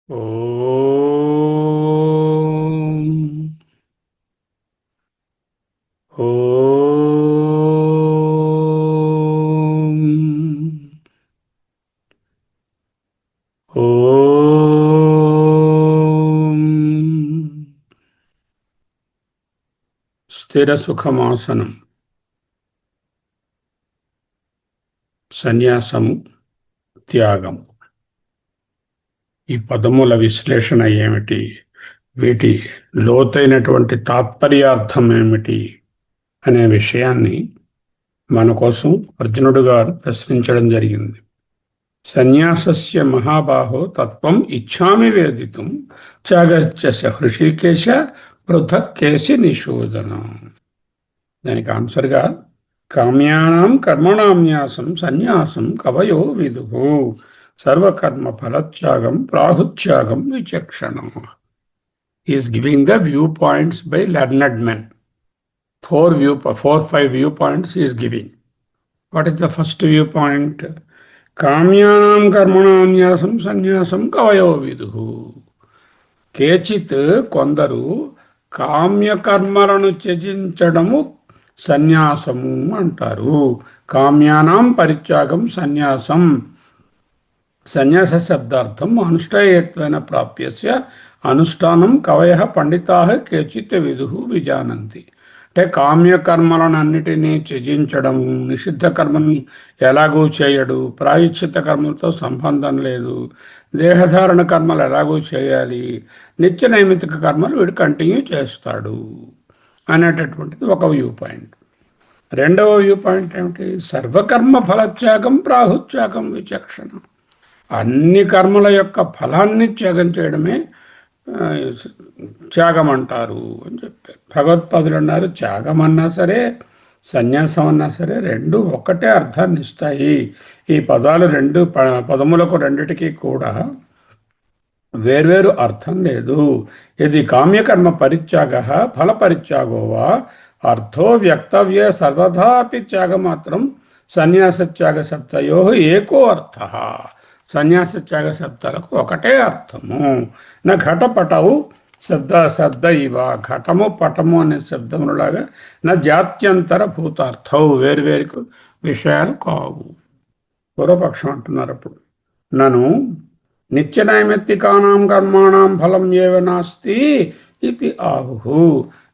ఓం ఓం ఓం స్థిర సుఖమాసనం, సన్యాసము, త్యాగం. ఈ పదముల విశ్లేషణ ఏమిటి? వీటి లోతైనటువంటి తాత్పర్యార్థం ఏమిటి అనే విషయాన్ని మన కోసం అర్జునుడు గారు ప్రశ్నించడం జరిగింది. సన్యాసస్య మహాబాహో తత్వం ఇచ్ఛామి వేదితుం త్యాగస్య హృషికేశ పృథక్ కేసి నిషూదన. దానికి ఆన్సర్గా కామ్యానాం కర్మణాన్యాసం సన్యాసం కవయో విదుః సర్వకర్మ ఫలత్యాగం ప్రాహుత్యాగం విచక్షణం. Is giving the view points by learned men. Four, five viewpoints he is giving. What is the first viewpoint? కామ్యానాం కర్మణాన్యాసం సన్యాసం కవయో విదుః. కేచిత్ కొందరు కామ్యకర్మలను త్యజించడము సన్యాసము అంటారు. కామ్యానాం పరిత్యాగం సన్యాసం. సన్యాస శబ్దార్థం అనుష్ఠేయత్వేన ప్రాప్యస్య అనుష్ఠానం కవయః పండితాః కేచిత్ విదుః విజానంతి. అంటే కామ్యకర్మలను అన్నిటినీ త్యజించడము, నిషిద్ధ కర్మని ఎలాగూ చేయడు, ప్రాయశ్చిత్త కర్మలతో సంబంధం లేదు, దేహధారణ కర్మలు ఎలాగూ చేయాలి, నిత్య నైమిత్తిక కర్మలు వీడు కంటిన్యూ చేస్తాడు అనేటటువంటిది ఒక వ్యూ పాయింట్. రెండవ వ్యూ పాయింట్ ఏమిటి? సర్వకర్మ ఫలత్యాగం ప్రాహుత్యాగం విచక్షణ. అన్ని కర్మల యొక్క ఫలాన్ని త్యాగం చేయడమే త్యాగం అంటారు అని చెప్పారు. భగవత్పాదులు అన్నారు, త్యాగం అన్నా సరే సన్యాసం అన్నా సరే రెండు ఒక్కటే అర్థాన్ని ఇస్తాయి. ఈ పదాలు రెండు పదములకు రెండిటికి కూడా వేర్వేరు అర్థం లేదు. ఇది కామ్యకర్మ పరిత్యాగ ఫల పరిత్యాగో వా అర్థో వ్యక్తవ్యే సర్వదా అపి త్యాగమాత్రం సన్యాస త్యాగ శబ్దయో ఏకో అర్థ. సన్యాస త్యాగ శబ్దాలకు ఒకటే అర్థము. నా ఘటపటవు శబ్ద ఇవ. ఘటము పటము అనే శబ్దములాగా నా జాత్యంతర భూతార్థవు. వేరువేరు విషయాలు కావు. పూర్వపక్షం అంటున్నారు అప్పుడు, నన్ను నిత్య నైమిత్తికానాం కర్మాణం ఫలం ఏవ నాస్తి ఇది ఆహు.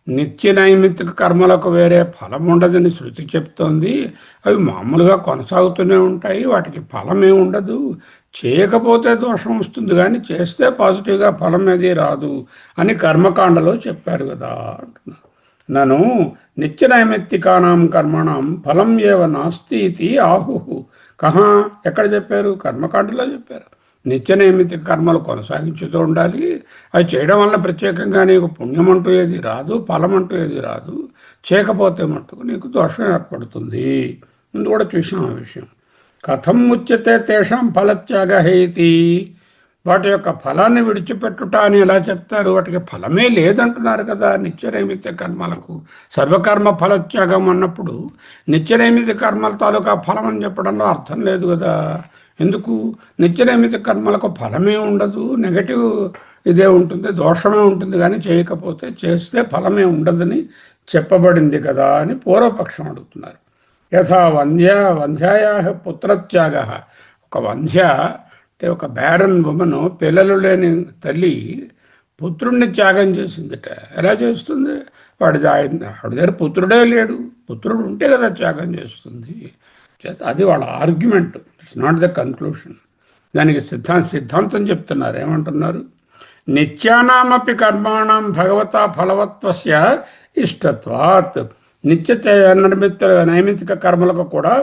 నిత్య నైమిత్తిక కర్మలకు వేరే ఫలం ఉండదని శృతి చెప్తోంది. అవి మామూలుగా కొనసాగుతూనే ఉంటాయి, వాటికి ఫలమే ఉండదు. చేయకపోతే దోషం వస్తుంది కానీ చేస్తే పాజిటివ్గా ఫలం ఏది రాదు అని కర్మకాండలో చెప్పారు కదా అంటున్నారు. నన్ను నిత్య నైమిత్తికానాం కర్మణం ఫలం ఏవ నాస్తి ఇది ఆహు. కహా, ఎక్కడ చెప్పారు? కర్మకాండలో చెప్పారు. నిత్య నైమిత్తిక కర్మలు కొనసాగించుతూ ఉండాలి. అవి చేయడం వల్ల ప్రత్యేకంగా నీకు పుణ్యం అంటూ ఏది రాదు, ఫలం అంటూ ఏది రాదు. చేయకపోతే మట్టుకు నీకు దోషం ఏర్పడుతుంది. ముందు కూడా చూసాం ఆ విషయం. కథం ముచ్యతే తేషాం ఫలత్యాగ హేతి. వాటి యొక్క ఫలాన్ని విడిచిపెట్టుట అని ఎలా చెప్తారు? వాటికి ఫలమే లేదంటున్నారు కదా నిత్య నైమిత్తిక కర్మలకు. సర్వకర్మ ఫలత్యాగం అన్నప్పుడు నిత్య నైమిత్తిక కర్మల తాలూకా ఫలం అని చెప్పడంలో అర్థం లేదు కదా. ఎందుకు? నిత్య నైమిత్తిక కర్మలకు ఫలమే ఉండదు, నెగటివ్ ఇదే ఉంటుంది, దోషమే ఉంటుంది. కానీ చేయకపోతే చేస్తే ఫలమే ఉండదని చెప్పబడింది కదా అని పూర్వపక్షం అడుగుతున్నారు. యథా వంధ్యాయా పుత్రత్యాగ. ఒక వంధ్య అంటే ఒక బ్యారన్ ఉమెన్, పిల్లలు లేని తల్లి పుత్రుణ్ణి త్యాగం చేసిందిట. ఎలా చేస్తుంది? వాడి దగ్గర పుత్రుడే లేడు, పుత్రుడు ఉంటే కదా త్యాగం చేస్తుంది. అది వాళ్ళ argument, it's not the conclusion. దానికి సిద్ధాంతం చెప్తున్నారు. ఏమంటున్నారు? నిత్యానామపి కర్మాణం భగవతా ఫలవత్వస్య ఇష్టత్వాత్. నిత్య నైమిత్తిక కర్మలకు కూడా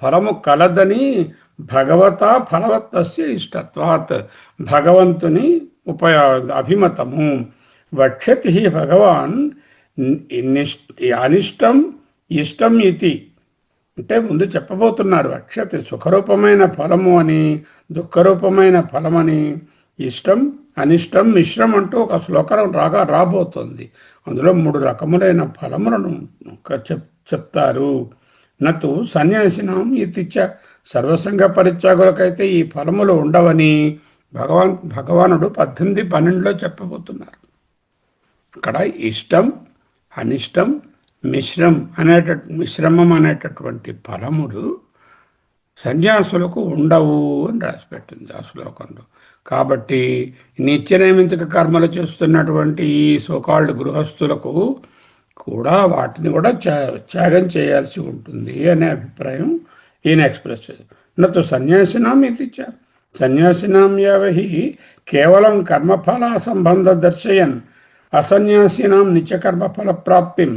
ఫలము కలదని భగవతా ఫలవత్వస్య ఇష్టత్వాత్. భగవంతుని అభిమతము. వక్షతి భగవాన్ అనిష్టం ఇష్టం ఇది. అంటే ముందు చెప్పబోతున్నారు, వక్షతి సుఖరూపమైన ఫలము అని, దుఃఖరూపమైన ఫలమని, ఇష్టం అనిష్టం మిశ్రం అంటూ ఒక శ్లోకం రాబోతుంది. అందులో 3 రకములైన ఫలములను చెప్తారు. నతు సన్యాసినం ఇతిచ్చ. సర్వసంగ పరిత్యాగులకైతే ఈ ఫలములు ఉండవని భగవానుడు 18:12లో చెప్పబోతున్నారు. అక్కడ ఇష్టం, అనిష్టం, మిశ్రమం అనేటటువంటి ఫలములు సన్యాసులకు ఉండవు అని రాసిపెట్టింది ఆ శ్లోకంలో. కాబట్టి నిత్య నైమిత్తిక కర్మలు చేస్తున్నటువంటి ఈ సోకాల్డ్ గృహస్థులకు కూడా వాటిని కూడా త్యాగం చేయాల్సి ఉంటుంది అనే అభిప్రాయం ఈయన ఎక్స్ప్రెస్ చేశారు. నతు సన్యాసినాం ఇది సన్యాసినాం యావహి కేవలం కర్మఫల సంబంధ దర్శయన్ అసన్యాసినాం నిత్యకర్మఫల ప్రాప్తిం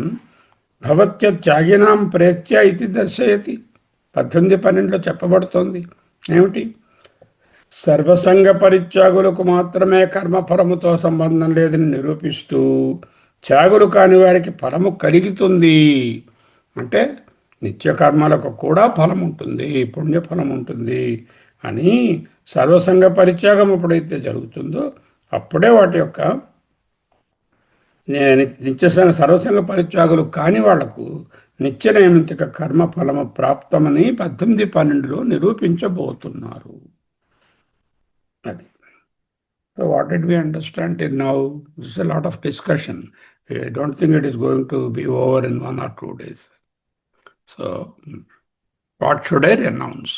భవత్యాగినాం ప్రేత్య ఇది దర్శయతి. 18:12లో చెప్పబడుతోంది ఏమిటి? సర్వసంగ పరిత్యాగులకు మాత్రమే కర్మఫలముతో సంబంధం లేదని నిరూపిస్తూ త్యాగులు కాని వారికి ఫలము కలుగుతుంది. అంటే నిత్యకర్మలకు కూడా ఫలం ఉంటుంది, పుణ్యఫలం ఉంటుంది అని. సర్వసంగ పరిత్యాగం ఎప్పుడైతే జరుగుతుందో అప్పుడే వాటి యొక్క సర్వసంగ పరిత్యాగులు కాని వాళ్లకు నిత్య నైమిత్తిక కర్మ ఫలము ప్రాప్తమని 18:12లో నిరూపించబోతున్నారు. అది. So what did we understand till now? This is a lot of discussion. I don't think it is going to be over in 1 or 2 days. So what should I renounce?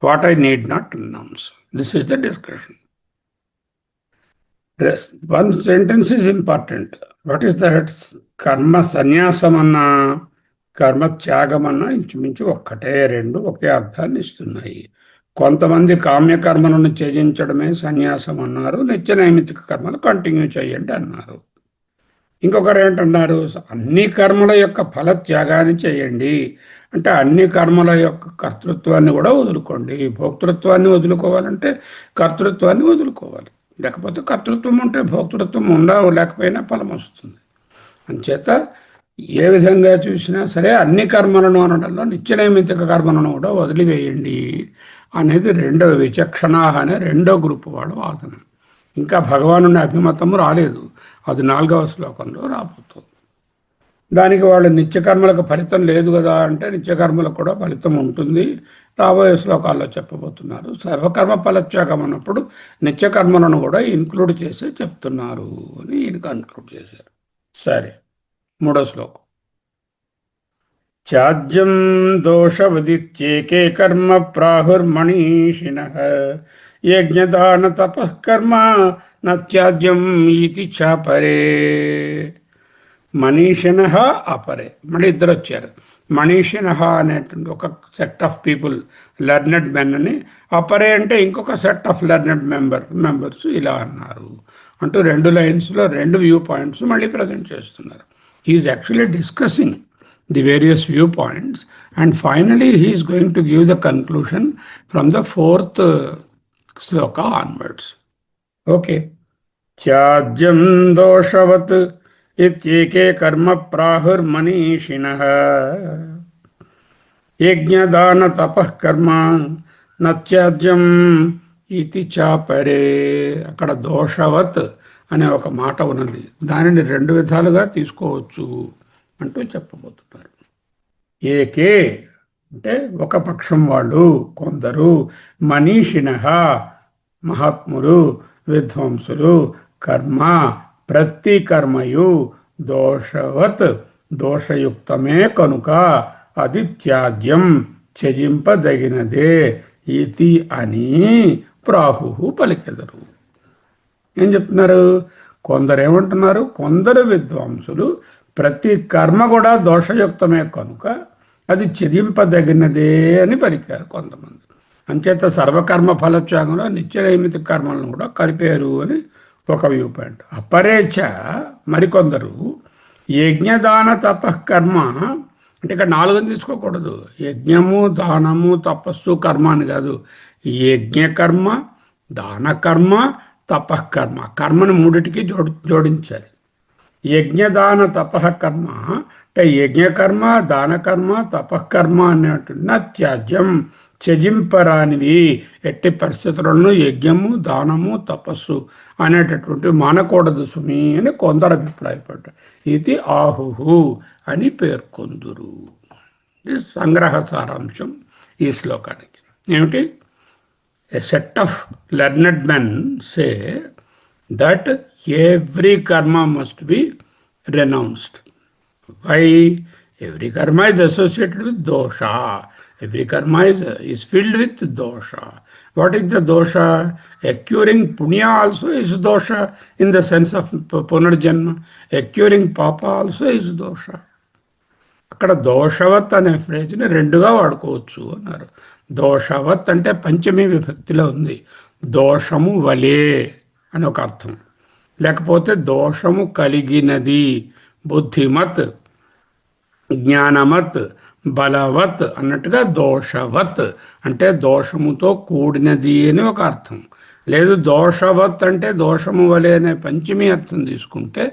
What I need not renounce? This is the discussion. One sentence is important. What is that? Karma సన్యాసమన్నా కర్మ త్యాగమన్నా ఇంచుమించు ఒక్కటే, రెండు ఒకే అర్థాన్ని ఇస్తున్నాయి. కొంతమంది కామ్యకర్మలను త్యజించడమే సన్యాసం అన్నారు, నిత్య నైమిత్తిక కర్మలు కంటిన్యూ చేయండి అన్నారు. ఇంకొకరు ఏంటన్నారు? అన్ని కర్మల యొక్క ఫల త్యాగాన్ని చేయండి అంటే అన్ని కర్మల యొక్క కర్తృత్వాన్ని కూడా వదులుకోండి. భోక్తృత్వాన్ని వదులుకోవాలంటే కర్తృత్వాన్ని వదులుకోవాలి. లేకపోతే కర్తృత్వం ఉంటే భోక్తృత్వం లేకపోయినా ఫలం వస్తుంది. అంచేత ఏ విధంగా చూసినా సరే అన్ని కర్మలను అనడంలో నిత్య నైమిత్తిక కర్మలను కూడా వదిలివేయండి అనేది రెండవ విచక్షణ అనే రెండో గ్రూప్ వాళ్ళ వాదన. ఇంకా భగవానుని అభిమతము రాలేదు, అది 4వ శ్లోకంలో రాబోతుంది. దానికి వాళ్ళు నిత్యకర్మలకు ఫలితం లేదు కదా అంటే నిత్యకర్మలకు కూడా ఫలితం ఉంటుంది, రాబోయే శ్లోకాల్లో చెప్పబోతున్నారు. సర్వకర్మ ఫలత్యాగం అన్నప్పుడు నిత్యకర్మలను కూడా ఇంక్లూడ్ చేసి చెప్తున్నారు అని ఈయన కన్క్లూడ్ చేశారు. సరే, 3వ శ్లోకం. త్యాజ్యం దోషవదిత్యేకే కర్మ ప్రాహుర్మణీషిణః యజ్ఞదాన తపః కర్మ నత్యాజ్యం ఇతి చాపరే. మనీషిణః అపరే, మళ్ళీ ఇద్దరు వచ్చారు. మనీషిణః అనేటువంటి ఒక set of people, learned men అని, అపరే అంటే ఇంకొక సెట్ ఆఫ్ లెర్నెడ్ మెంబర్స్ ఇలా అన్నారు అంటూ 2 లైన్స్లో 2 వ్యూ పాయింట్స్ మళ్ళీ ప్రజెంట్ చేస్తున్నారు. He's actually discussing the various viewpoints and finally he is going to give the conclusion from the 4th sloka onwards. Okay. Tyajyam doshavat ityeke karma prahur manishinah yajnadana tapah karma natyajyam iti chapare. అక్కడ దోషవత్ అనే ఒక మాట ఉన్నది, దానిని 2 విధాలుగా తీసుకోవచ్చు అంటూ చెప్పబోతున్నారు. ఏకే అంటే ఒక పక్షం వాళ్ళు, కొందరు, మనీషిణః మహాత్ములు, విద్వాంసులు, కర్మ ప్రతి కర్మయు దోషవత్ దోషయుక్తమే కనుక అది త్యాజ్యం త్యజింపదగినదే ఇతి అని ప్రాహు పలికెదరు. ఏం చెప్తున్నారు? కొందరు ఏమంటున్నారు? కొందరు విద్వాంసులు ప్రతి కర్మ కూడా దోషయుక్తమే కనుక అది త్యజింపదగినదే అని పలికారు కొంతమంది. అంచేత సర్వకర్మ ఫలత్యాగంలో నిత్య నైమిత్తిక కర్మలను కూడా కలిపారు అని ఒక వ్యూ పాయింట్. అపరేచ మరికొందరు యజ్ఞదాన తపఃకర్మ అంటే ఇక్కడ 4 తీసుకోకూడదు. యజ్ఞము, దానము, తపస్సు, కర్మ అని కాదు. యజ్ఞకర్మ, దానకర్మ, తపఃకర్మ, కర్మను 3టికి జోడించాలి. యజ్ఞదాన తపః కర్మ అంటే యజ్ఞకర్మ, దానకర్మ, తపఃకర్మ అనేటువంటి త్యాజ్యం త్యజింపరానివి, ఎట్టి పరిస్థితులను యజ్ఞము, దానము, తపస్సు అనేటటువంటి మానకూడదు సుమి అని కొందరు అభిప్రాయపడ్డారు. ఇది ఆహుహు అని పేర్కొందురు. ఇది సంగ్రహ సారాంశం ఈ శ్లోకానికి. ఏమిటి? A set of learned men say that every karma must be renounced. Why? Every karma is associated with dosha. Every karma is filled with dosha. What is the dosha? Acquiring punya also is dosha in the sense of punarjanma. Acquiring papa also is dosha. అక్కడ దోషవత్ అనే ఫ్రేజ్ని రెండుగా వాడుకోవచ్చు అన్నారు. దోషవత్ అంటే పంచమీ విభక్తిలో ఉంది. దోషము వలే అని ఒక అర్థం, లేకపోతే దోషము కలిగినది, బుద్ధిమత్, జ్ఞానమత్, బలవత్ అన్నట్టుగా దోషవత్ అంటే దోషముతో కూడినది అని ఒక అర్థం. లేదు దోషవత్ అంటే దోషము వలె అనే పంచమీ అర్థం తీసుకుంటే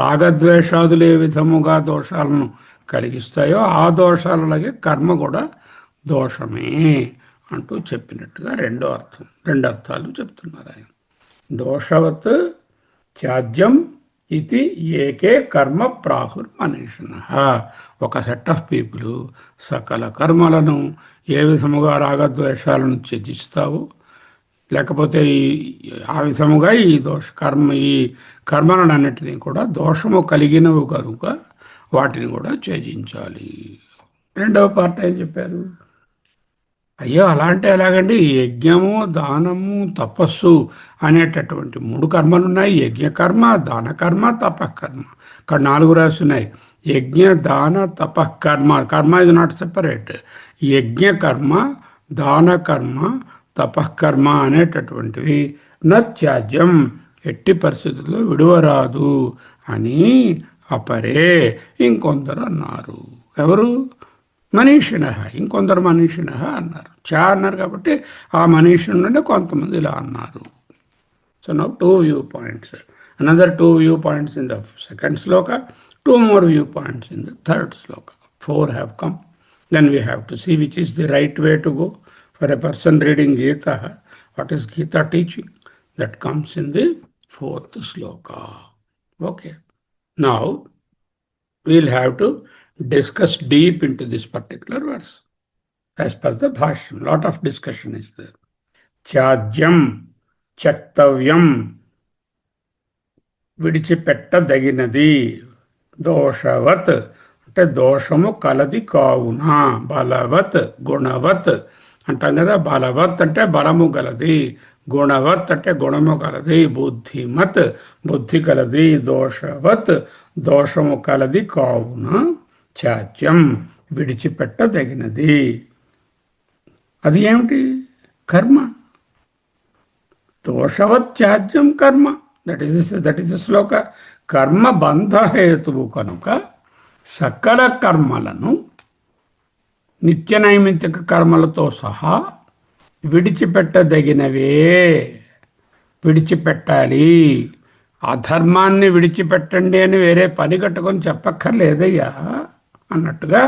రాగద్వేషాదులు ఏ విధముగా దోషాలను కలిగిస్తాయో ఆ దోషాలలాగే కర్మ కూడా దోషమే అంటూ చెప్పినట్టుగా రెండు అర్థాలు చెప్తున్నారు ఆయన. దోషవత్ త్యాజ్యం ఇది ఏకే కర్మ ప్రాహుర్మనీషిణః. ఒక సెట్ ఆఫ్ పీపుల్ సకల కర్మలను ఏ విధముగా రాగద్వేషాలను త్యజిస్తావు, లేకపోతే ఆ విధముగా ఈ కర్మలను అన్నిటినీ కూడా దోషము కలిగినవి కనుక వాటిని కూడా త్యజించాలి. రెండవ పార్ట్ ఏం చెప్పారు? అయ్యో అలా అంటే ఎలాగండి, యజ్ఞము, దానము, తపస్సు అనేటటువంటి 3 కర్మలు ఉన్నాయి. యజ్ఞకర్మ, దానకర్మ, తపకర్మ. ఇక్కడ 4 రాస్తున్నాయి. యజ్ఞ, దాన, తపకర్మ. కర్మ ఇస్ నాట్ సెపరేట్. యజ్ఞకర్మ, దానకర్మ, తపకర్మ అనేటటువంటివి నత్యాజ్యం, ఎట్టి పరిస్థితుల్లో విడువరాదు అని అపరే ఇంకొందరు అన్నారు. ఎవరు? మనీషిణ. ఇంకొందరు మనీషిణ అన్నారు. అన్నారు కాబట్టి ఆ మనీషిణ నుండి కొంతమంది ఇలా అన్నారు. So now 2 view points. Another 2 view points in the second Shloka, 2 more view points in the third Shloka. 4 have come. Then we have to see which is the right way to go for a person reading Gita. What is Gita teaching? That comes in the 4th sloka. Okay. Now, we'll have to discuss deep into this particular verse. As per the Bhashyam, lot of discussion is there. Tyagyam, Chaktavyam, విడిచిపెట్టదగినది, దోషవత్ అంటే దోషము కలది కావున, బలవత్, గుణవత్ అంటాం కదా. బలవత్ అంటే బలము గలది, గుణవత్ అంటే గుణము కలది, బుద్ధిమత్ బుద్ధి కలది, దోషవత్ దోషము కలది కావున త్యాజ్యం విడిచిపెట్టదగినది. అది ఏమిటి? కర్మ. దోషవత్ త్యాజ్యం కర్మ. దట్ ఈస్ ద శ్లోక. కర్మ బంధహేతువు కనుక సకల కర్మలను నిత్య నైమిత్తిక కర్మలతో సహా విడిచిపెట్టదగినవే, విడిచిపెట్టాలి. అధర్మాన్ని విడిచిపెట్టండి అని వేరే పని కట్టుకొని చెప్పక్కర్లేదయ్యా అన్నట్టుగా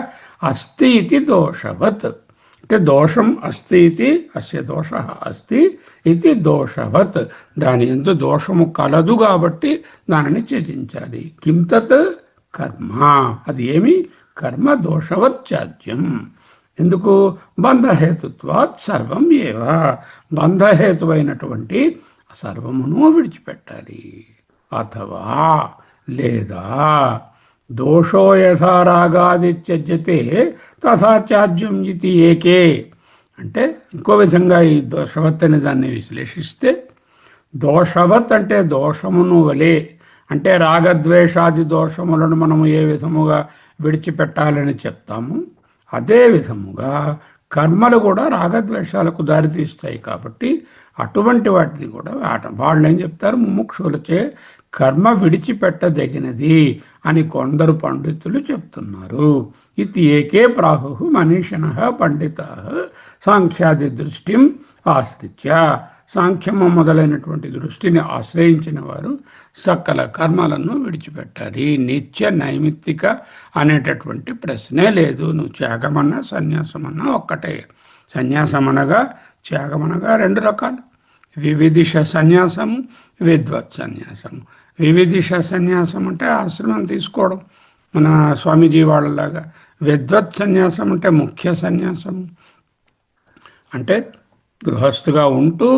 అస్తి ఇది దోషవత్ అంటే దోషం అస్తి ఇది అస్య దోష అస్తి ఇది దోషవత్. దాని యందు దోషము కలదు కాబట్టి దానిని త్యజించాలి. కిం తత్ కర్మ. అది ఏమి? కర్మ దోషవత్ త్యాజ్యం. ఎందుకు? బంధహేతుత్వాత్ సర్వం ఏవ. బంధహేతువైనటువంటి సర్వమును విడిచిపెట్టాలి. అథవా లేదా దోషో యథా రాగాది త్యజ్యతే తథా త్యాజ్యం ఇది ఏకే. అంటే ఇంకో విధంగా ఈ దోషవత్ అనే దాన్ని విశ్లేషిస్తే, దోషవత్ అంటే దోషమును వలె, అంటే రాగద్వేషాది దోషములను మనము ఏ విధముగా విడిచిపెట్టాలని చెప్తాము, అదే విధముగా కర్మలు కూడా రాగద్వేషాలకు దారితీస్తాయి. కాబట్టి అటువంటి వాటిని కూడా వాళ్ళు ఏం చెప్తారు? ముముక్షులచే కర్మ విడిచిపెట్టదగినది అని కొందరు పండితులు చెప్తున్నారు. ఇది ఏకే ప్రాహు మనీషిణ పండిత సాంఖ్యాది దృష్టిం ఆశ్రిత్య. సాంఖ్యము మొదలైనటువంటి దృష్టిని ఆశ్రయించిన వారు సకల కర్మలను విడిచిపెట్టాలి. నిత్య నైమిత్తిక అనేటటువంటి ప్రశ్నే లేదు. నువ్వు త్యాగమన్నా సన్యాసమన్నా ఒక్కటే. సన్యాసమనగా త్యాగమనగా 2 రకాలు. వివిధిష సన్యాసము, విద్వత్ సన్యాసము. వివిధిష సన్యాసం అంటే ఆశ్రమం తీసుకోవడం, మన స్వామీజీ వాళ్ళలాగా. విద్వత్ సన్యాసం అంటే ముఖ్య సన్యాసము, అంటే గృహస్థుగా ఉంటూ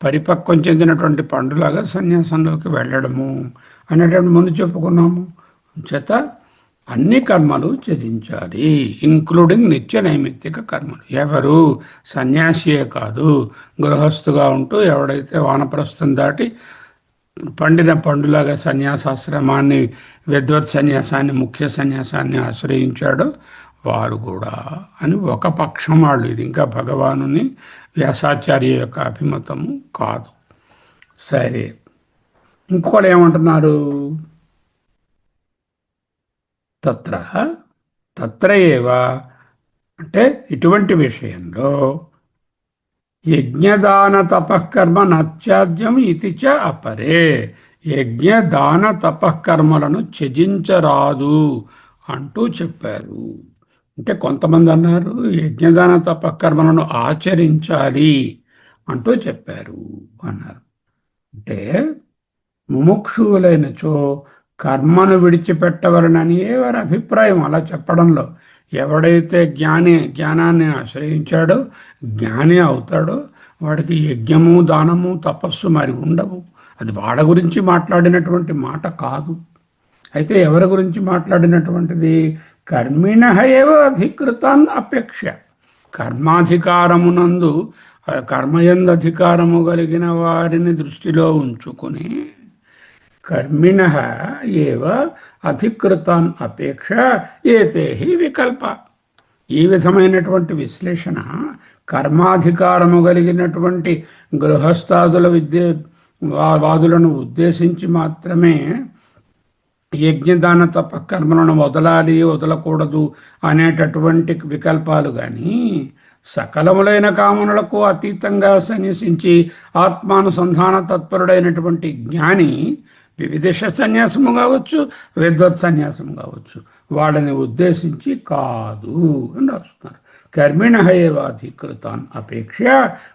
పరిపక్వం చెందినటువంటి పండులాగా సన్యాసంలోకి వెళ్ళడము అనేటువంటి ముందు చెప్పుకున్నాము. చేత అన్ని కర్మలు త్యజించాలి, ఇంక్లూడింగ్ నిత్య నైమిత్తిక కర్మలు. ఎవరు? సన్యాసియే కాదు, గృహస్థుగా ఉంటూ ఎవడైతే వానప్రస్థం దాటి పండిన పండులాగా సన్యాసాశ్రమాన్ని, విద్వత్ సన్యాసాన్ని, ముఖ్య సన్యాసాన్ని ఆశ్రయించాడో వారు కూడా అని ఒక పక్షం వాళ్ళు. ఇది ఇంకా భగవానుని వ్యాసాచార్య యొక్క అభిమతము కాదు. సరే, ఇంకోళ్ళు ఏమంటున్నారు? తత్ర తత్ర ఏవ అంటే ఇటువంటి విషయంలో యజ్ఞదాన తపఃకర్మ నత్యాజ్యం ఇది చ అపరే. యజ్ఞదాన తపఃకర్మలను త్యజించరాదు అంటూ చెప్పారు. అంటే కొంతమంది అన్నారు యజ్ఞదాన తపఃకర్మలను ఆచరించాలి అంటూ చెప్పారు అన్నారు. అంటే ముముక్షువులైనచో కర్మను విడిచిపెట్టవలనని వారి అభిప్రాయం అలా చెప్పడంలో. ఎవడైతే జ్ఞానాన్ని ఆశ్రయించాడో, జ్ఞాని అవుతాడో, వాడికి యజ్ఞము దానము తపస్సు మరి ఉండవు. అది వాళ్ళ గురించి మాట్లాడినటువంటి మాట కాదు. అయితే ఎవరి గురించి మాట్లాడినటువంటిది? కర్మిణః ఏవ అధికృతాన్ అపేక్ష. కర్మాధికారమునందు, కర్మయందు అధికారము కలిగిన వారిని దృష్టిలో ఉంచుకుని కర్మిణః ఏవ అధికృతాన్ అపేక్ష ఏతే హి వికల్ప. ఈ విధమైనటువంటి విశ్లేషణ కర్మాధికారము కలిగినటువంటి గృహస్థాదుల వాదులను ఉద్దేశించి మాత్రమే యజ్ఞదాన తపకర్మలను వదలాలి వదలకూడదు అనేటటువంటి వికల్పాలు కానీ సకలములైన కామనులకు అతీతంగా సన్యసించి ఆత్మానుసంధాన తత్పరుడైనటువంటి జ్ఞాని వివిధిష సన్యాసము కావచ్చు, విద్వత్ సన్యాసము కావచ్చు, వాళ్ళని ఉద్దేశించి కాదు అని రాస్తున్నారు. కర్మిణః ఏవ అధికృతాన్ అపేక్ష.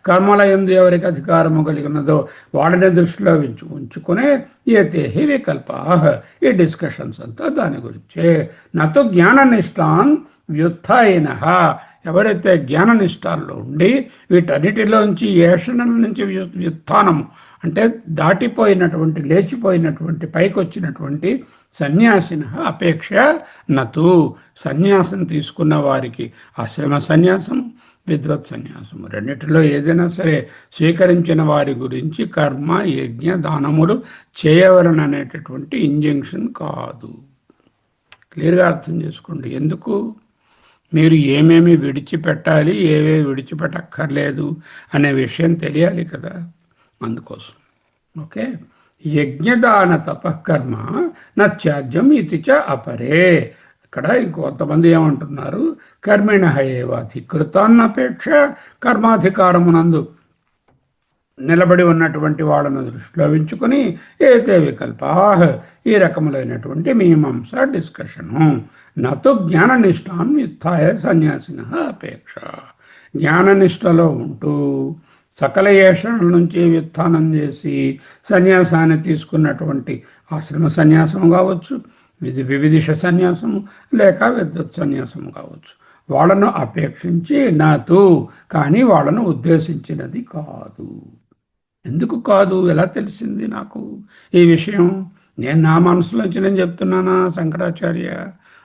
కర్మల యందు ఎవరికి అధికారము కలిగి ఉన్నదో వాళ్ళని దృష్టిలో ఉంచుకునే ఏతే హి వికల్పాః. ఈ డిస్కషన్స్ అంతా దాని గురించే. నతు జ్ఞాననిష్టాన్ వ్యుత్థాయినః. ఎవరైతే జ్ఞాననిష్టాల్లో ఉండి వీటన్నిటిలోంచి ఏషణల నుంచి వ్యుత్థానము అంటే దాటిపోయినటువంటి, లేచిపోయినటువంటి, పైకి వచ్చినటువంటి సన్యాసిన అపేక్ష నతు. సన్యాసం తీసుకున్న వారికి ఆశ్రమ సన్యాసం, విద్వత్ సన్యాసము రెండిటిలో ఏదైనా సరే స్వీకరించిన వారి గురించి కర్మ యజ్ఞ దానములు చేయవలననేటటువంటి ఇంజంక్షన్ కాదు. క్లియర్గా అర్థం చేసుకోండి. ఎందుకు? మీరు ఏమేమి విడిచిపెట్టాలి, ఏవేవి విడిచిపెట్టక్కర్లేదు అనే విషయం తెలియాలి కదా, అందుకోసం. ఓకే. యజ్ఞదాన తపఃకర్మ నత్యాజ్యం ఇది చ అపరే. ఇక్కడ ఇంకొంతమంది ఏమంటున్నారు? కర్మిణః ఏవ అధికృతాన్నపేక్ష. కర్మాధికారమునందు నిలబడి ఉన్నటువంటి వాళ్ళను దృష్టిలో ఉంచుకొని ఏతే వికల్పాః. ఈ రకములైనటువంటి మీమాంస డిస్కషను. నతు జ్ఞాననిష్టాన్ వ్యుత్థాయ సన్యాసినః అపేక్ష. జ్ఞాననిష్టలో ఉంటూ సకల ఏషణల నుంచి వ్యుత్థానం చేసి సన్యాసాన్ని తీసుకున్నటువంటి ఆశ్రమ సన్యాసం కావచ్చు, వివిధిష సన్యాసము లేక విద్వత్ సన్యాసము కావచ్చు, వాళ్ళను అపేక్షించి నాతో, కానీ వాళ్ళను ఉద్దేశించినది కాదు. ఎందుకు కాదు? ఎలా తెలిసింది నాకు ఈ విషయం? నేను నా మనసులోంచి నేను చెప్తున్నానా శంకరాచార్య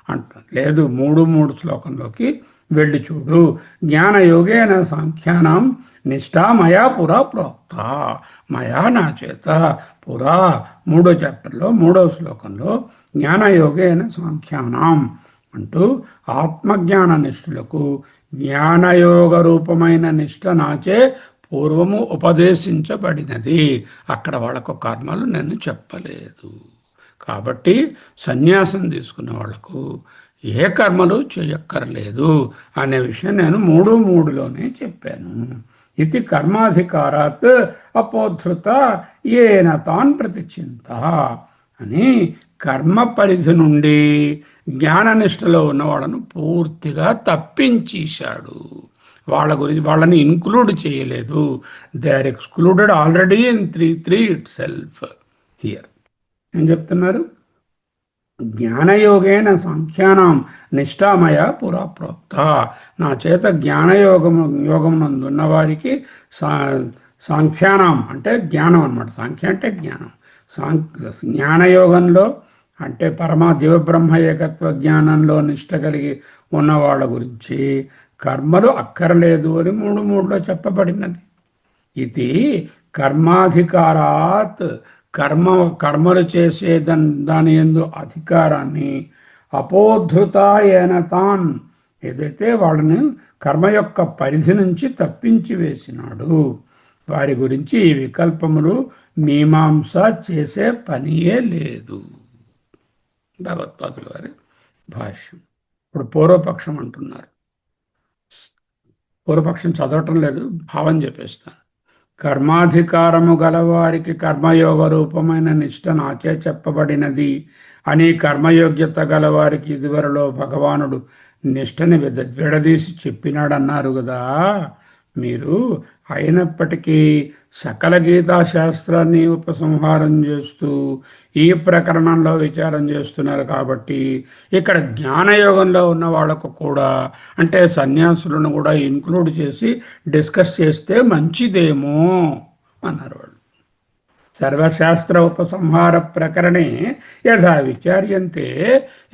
అంట? లేదు, 3 శ్లోకంలోకి వెళ్ళి చూడు. జ్ఞానయోగేన సాంఖ్యానాం నిష్ఠా మయా పురా ప్రోక్త. మయా నా చేత పురా 3వ చాప్టర్లో 3వ శ్లోకంలో జ్ఞానయోగేన సాంఖ్యానాం అంటూ ఆత్మజ్ఞాన నిష్ఠులకు జ్ఞానయోగ రూపమైన నిష్ఠ నాచే పూర్వము ఉపదేశించబడినది. అక్కడ వాళ్ళకు కర్మలు నేను చెప్పలేదు. కాబట్టి సన్యాసం తీసుకున్న వాళ్లకు ఏ కర్మలు చేయక్కర్లేదు అనే విషయం నేను 3:3లోనే చెప్పాను. ఇది కర్మాధికారాత్ అపోధృత ఏన తాన్ ప్రతిచింత అని కర్మ పరిధి నుండి జ్ఞాననిష్టలో ఉన్న వాళ్ళను పూర్తిగా తప్పించేశాడు. వాళ్ళని ఇన్క్లూడ్ చేయలేదు. They are excluded already in 3:3 itself. Here ఏం చెప్తున్నారు? జ్ఞానయోగేన సాంఖ్యానాం నిష్ఠామయ పురా ప్రోక్త. నా చేత యోగమునందున్న వారికి సా సాంఖ్యానాం అంటే జ్ఞానం అన్నమాట. సాంఖ్య అంటే జ్ఞానం. జ్ఞానయోగంలో అంటే దివబ్రహ్మ ఏకత్వ జ్ఞానంలో నిష్ట కలిగి ఉన్న వాళ్ళ గురించి కర్మలు అక్కర్లేదు అని 3:3లో చెప్పబడినది. ఇది కర్మాధికారాత్ కర్మలు చేసే దాని యందు అధికారాన్ని అపోద్ధృతాయనతాన్ ఏదైతే వాళ్ళని కర్మ యొక్క పరిధి నుంచి తప్పించి వేసినాడు వారి గురించి ఈ వికల్పములు మీమాంస చేసే పనియే లేదు. భగవత్పాదుల వారి భాష్యం. ఇప్పుడు పూర్వపక్షం అంటున్నారు. పూర్వపక్షం చదవటం లేదు, భావం చెప్పేస్తాను. కర్మాధికారము గలవారికి కర్మయోగ రూపమైన నిష్ట నాచే చెప్పబడినది అని కర్మయోగ్యత గలవారికి ఇదివరలో భగవానుడు నిష్టని విడదీసి చెప్పినాడన్నారు కదా మీరు. అయినప్పటికీ సకల గీతాశాస్త్రాన్ని ఉపసంహారం చేస్తూ ఈ ప్రకరణంలో విచారం చేస్తున్నారు కాబట్టి ఇక్కడ జ్ఞానయోగంలో ఉన్న వాళ్ళకు కూడా అంటే సన్యాసులను కూడా ఇంక్లూడ్ చేసి డిస్కస్ చేస్తే మంచిదేమో అన్నారు వాళ్ళు. సర్వశాస్త్ర ఉపసంహార ప్రకరణే యథా విచార్యంతే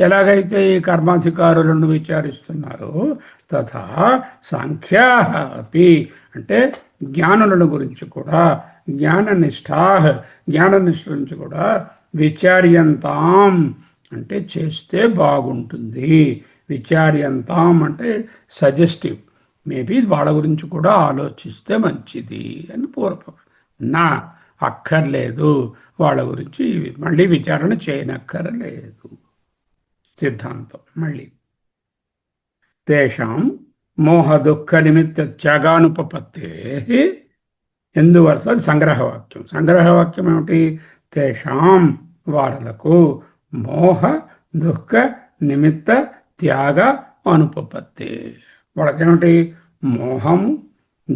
ఎలాగైతే ఈ కర్మాధికారులను విచారిస్తున్నారో తథా సాంఖ్యా అపి అంటే జ్ఞానులను గురించి కూడా జ్ఞాననిష్ట నుంచి కూడా విచార్యంతాం అంటే చేస్తే బాగుంటుంది. విచార్యంతాం అంటే సజెస్టివ్, మేబీ వాళ్ళ గురించి కూడా ఆలోచిస్తే మంచిది అని పూర్వపక్షం. నా అక్కర్లేదు, వాళ్ళ గురించి మళ్ళీ విచారణ చేయనక్కర్లేదు. సిద్ధాంతం మళ్ళీ తేషాం మోహ దుఃఖ నిమిత్త త్యాగానుపపత్తే ఎందువలస సంగ్రహవాక్యం. సంగ్రహవాక్యం ఏమిటి? తేషాం వారలకు మోహ దుఃఖ నిమిత్త త్యాగ అనుపపత్తి. వాళ్ళకేమిటి? మోహము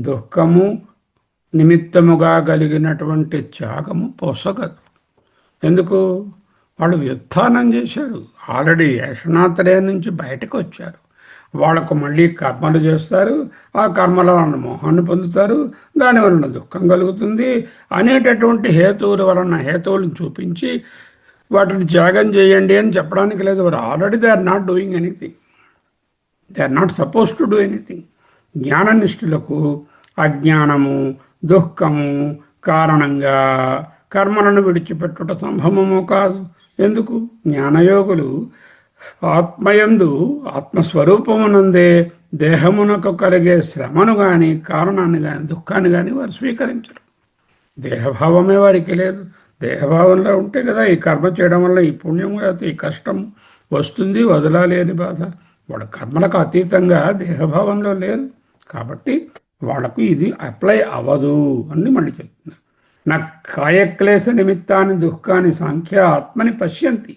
దుఃఖము నిమిత్తముగా కలిగినటువంటి త్యాగము పొసగదు. ఎందుకు? వాళ్ళు వ్యుత్థానం చేశారు, ఆల్రెడీ యశనాత్రయ నుంచి బయటకు వచ్చారు. వాళ్ళకు మళ్ళీ కర్మలు చేస్తారు, ఆ కర్మల వలన మోహాన్ని పొందుతారు, దాని వలన దుఃఖం కలుగుతుంది అనేటటువంటి హేతువులను చూపించి వాటిని త్యాగం చేయండి అని చెప్పడానికి లేదు. వారు already they are not doing anything, they are not suppose to do anything. జ్ఞాననిష్ఠులకు అజ్ఞానము దుఃఖము కారణంగా కర్మలను విడిచిపెట్టుట సంభవము కాదు. ఎందుకు? జ్ఞానయోగులు ఆత్మయందు ఆత్మస్వరూపమునందే దేహమునకు కలిగే శ్రమను కానీ కారణాన్ని కానీ దుఃఖాన్ని కానీ వారు స్వీకరించరు. దేహభావమే వారికి లేదు. దేహభావంలో ఉంటే కదా ఈ కర్మ చేయడం వల్ల ఈ పుణ్యం ఈ కష్టం వస్తుంది, వదలాలి అని బాధ. వాళ్ళ కర్మలకు అతీతంగా దేహభావంలో లేరు కాబట్టి వాళ్ళకు ఇది అప్లై అవ్వదు అని మళ్ళీ చెప్తున్నారు. నా కాయక్లేశ నిమిత్తాన్ని దుఃఖాన్ని సాంఖ్య ఆత్మని పశ్యంతి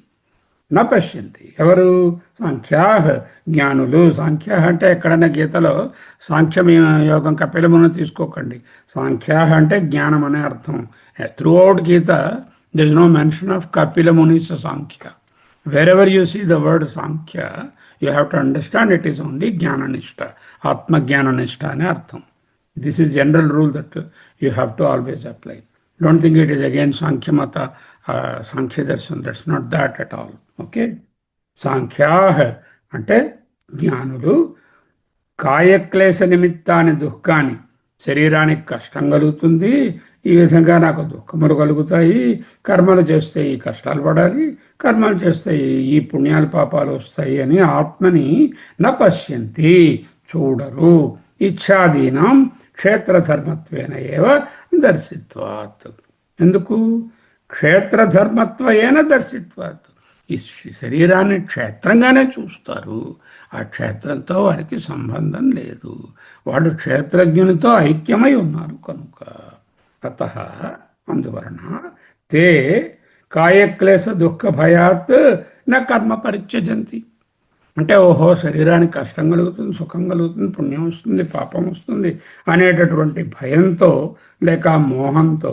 నా పశ్యంతి. ఎవరు? సాంఖ్యా జ్ఞానులు. సాంఖ్య అంటే ఎక్కడైనా గీతలో సాంఖ్యం యోగం కపిలమును తీసుకోకండి. సాంఖ్యా అంటే జ్ఞానం అనే అర్థం. Throughout Gita there is no mention of Kapilamuni's Sankhya. Wherever you see the word Sankhya you have to understand it is only జ్ఞాననిష్ట, ఆత్మజ్ఞాననిష్ట అనే అర్థం. This is general rule that you have to always apply. Don't think it is again Sankhya Mata, Sankhya Darshan. That's not that at all. Okay? Sankhya అంటే జ్ఞానులు కాయక్లేశ నిమిత్తాన్ని దుఃఖాన్ని, శరీరానికి కష్టం కలుగుతుంది, ఈ విధంగా నాకు దుఃఖములు కలుగుతాయి, కర్మలు చేస్తే ఈ కష్టాలు పడాలి, కర్మలు చేస్తే ఈ పుణ్యాలు పాపాలు వస్తాయి అని ఆత్మని న పశ్యంతి చూడరు. ఇచ్ఛాదీనం క్షేత్రధర్మత్వేన ఏవ దర్శిత్వాత్. ఎందుకు? క్షేత్రధర్మత్వేన దర్శిత్వాత్. ఈ శరీరాన్ని క్షేత్రంగానే చూస్తారు, ఆ క్షేత్రంతో వారికి సంబంధం లేదు. వాళ్ళు క్షేత్రజ్ఞునితో ఐక్యమై ఉన్నారు కనుక. అతః అందువలన తే కాయక్లేశ దుఃఖ భయాత్ న కర్మ పరిత్యజంతి. అంటే ఓహో శరీరానికి కష్టం కలుగుతుంది, సుఖం కలుగుతుంది, పుణ్యం వస్తుంది, పాపం వస్తుంది అనేటటువంటి భయంతో లేక మోహంతో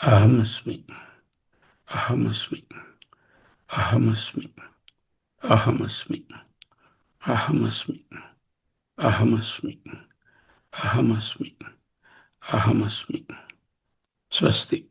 అహమస్మి అహమస్మి అహమస్మి అహమస్మి అహమస్మి అహమస్మి అహమస్మి అహమస్మి. స్వస్తి.